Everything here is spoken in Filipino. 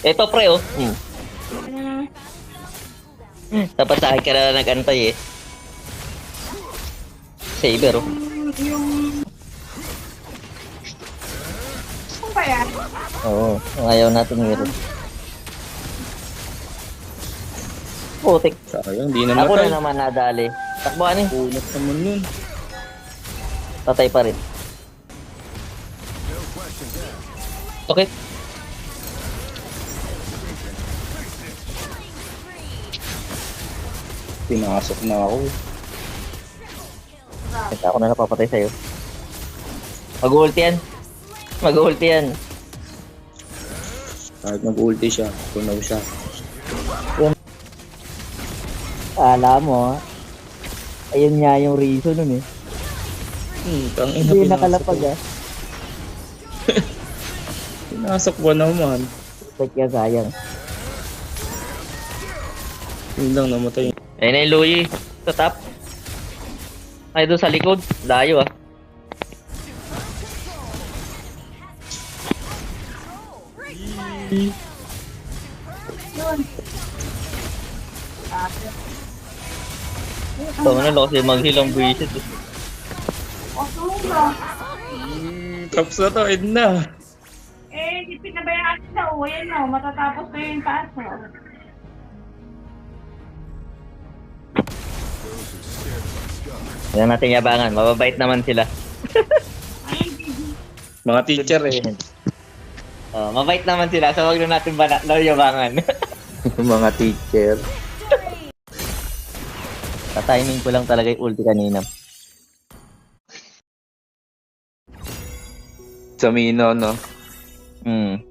Ito pre oh. Dapat sa akin ka na nag-antay eh. Saber oh. Ano ba yan? Oo, ayaw natin meron. Putik. Sayang, di Ako namatay. na naman nadali. Takbuhan eh. Punot naman yun. Patay pa rin. Okay. Pinasok na ako. Kaya ako na napapatay sa'yo. Mag-ulti yan. Mag-ulti yan. Kahit mag-ulti siya, tunaw siya. Alam mo, ayun nga yung reason nun eh. Tangina, Hindi nakalapag ah. Pinasok ba naman? Kaya sayang. Yun lang namatay. Ayun na yung Louie. Sa top. Ay doon sa likod. Layo ah. Ito na lang kasi mag-heal ang buwisit eh. Tapos na to, Edna. Eh, di pinabayaan siya. O, yan o. Matatapos ko yung taas mo. Yan natin yabangan. Mababait naman sila. Mga teacher eh. Oh, mabait naman sila. So wag na natin yabangan. Mga teacher. Sa-timing ko lang talaga yung ulti kanina. Sa Mino, no? Hmm.